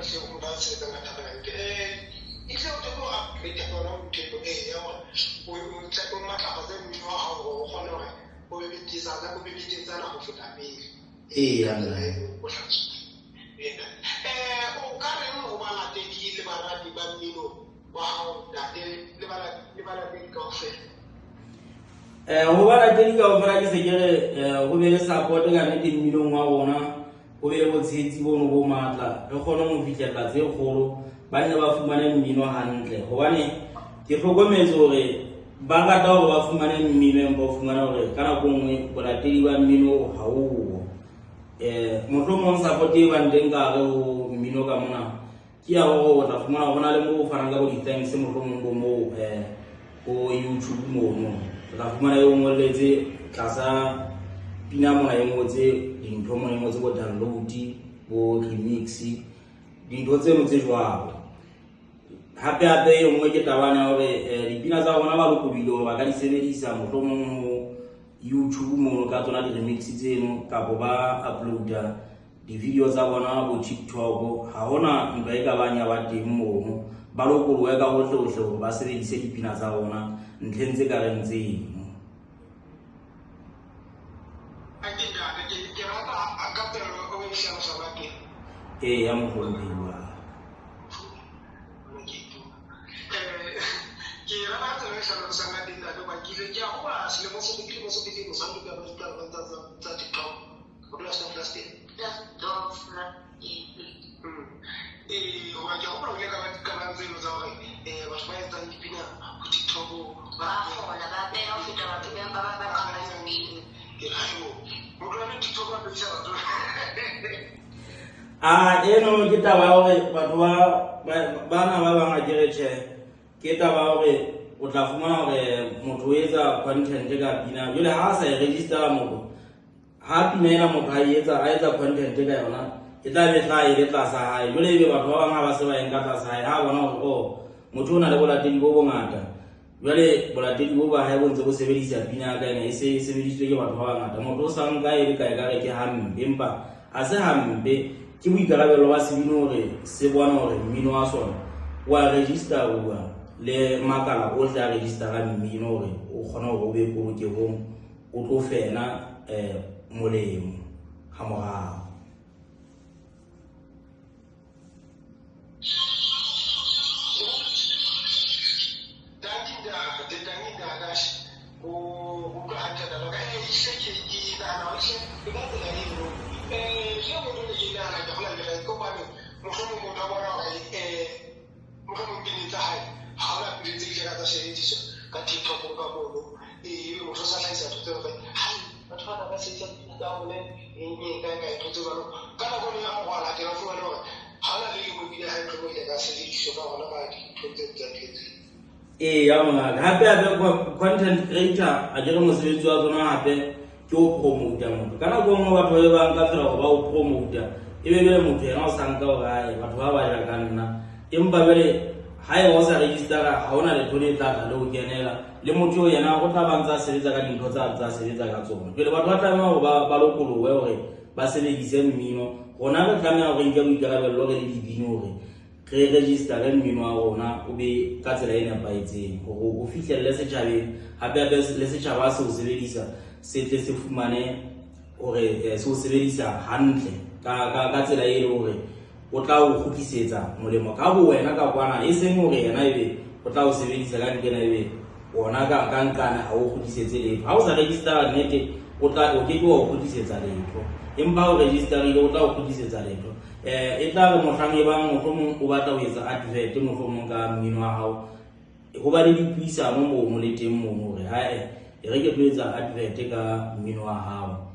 se o ba se ka ngata ka nke e se o te go upgrade ka ona motho ya o tla o matla ba tse mmino wa hao go gona gore o be bitisa ka go bitisa na go feta pele ya o tlhatsa o ka re mo ba la te di le ba di ba mmino wa hao da le ba la te di ka ofela go ba la teng ka ofela ke se kere go be le support ka nne mminong wa bona go be le botshetsi bono bo matla re kgone go fitlhelela tse kgolo ba nne ba fumane mmino hantle gobane ke tlhokometse gore ba rata gore ba fumane mmino empa o fumana gore ka nako nngwe bolatedi ba mmino ga oo mohlomong support e bang teng ka gare go mmino ka mona ke ya gore o tla fumana go na le mo o fanang ka bo di-thanks mohlomong bo mo ko YouTube mono la fumana yo ngoletse tlasa pina mona e ngotse dintho mona e ngotse go download go remix dintho tseno tse jwalo hape e nngwe ke tabana gore dipina tsa bona ba lokobile ba ka di sebedisa mohlomong mo YouTube mo ka tsona di remix tseno ka bo ba uploada di video tsa bona go TikTok ha hona ntwa e ka banya ba teng mo ba lokoloe ka hohle gore ba sebedise dipina tsa bona ntleng tse ka reng tseno ya mogolodiwa ke rata tsela e tlhalosa sa nga dinda le bakile ke a go ba selemo se ke mo se ke mo sa ka ba tsa tsa TikTok go la sta plastic ya do fla o ga go ba ka ba tseno tsa gore ba se ba etsa dipina go TikTok ba gona ba pena o feta batho ba ba mmino ke hayo mo ka TikTok ba be tsa batho eno ke taba gore batho bana ba bang a keretšhe ke taba gore o tla fumana gore motho o etsa content ka pina jole ha a sa e registera motho ha pina ena motho a etsa content ka yona e tla be tla e le tlasa hae jole ebe batho ba bang ha ba se ba eng ka tlasa hae ha bona gore motho o na le bolatedi bo bongata jole bolatedi bo ba hae bo ntse bo sebedisa pina ka ena e se sebedisitswe ke batho ba bangata motho o sa nka e le kae ka re ke hampe empa a se hampe ke boikarabelo ba sebino gore se bona gore mmino wa sona wa register bua le makala o tla register ka mmino gore o kgona go be polokegong o tlo fena molemo ga morago ya mongaka hape content creator a jere mosebetsi wa tsona hape ke o promote motho ka nako nngwe batho ba bang ka fela go ba o promote ebe bele motho yena o sanka o gae batho ba ba ja ka nna empa bele ha e o sa registera ha ona le thole tla le o kenela le motho yena o tla bantsa sebetsa ka dintho tsa sebetsa ka tsona pele batho ba tlameha go ba lokolowe gore ba sebedise mmino gona re tlameha go nke boikarabelo re le dibino gore re register mmino wa rona o be ka tsela e nepaetseng gore o fihlelle setjhabeng hape le setjhaba se o sebedisa se tle se fumane gore se o sebedisa hantle ka tsela e le gore o tla o kgutlisetsa molemo ka bo wena ka kwana e seng gore yena ebe o tla o sebedisa ka nkena ebe ona ka nkana ha o kgutlisetse letho ha o sa registera nnete o ke wa o kgutlisetsa letho empa o registerile o tla o kgutlisetsa letho e tla re mohlang e bang mohlomong o batla ho etsa advert mohlomong ka mmino wa hao go ba le dipuisano mo le teng mo gore hae e re ke tlo etsa advert ka mmino wa hao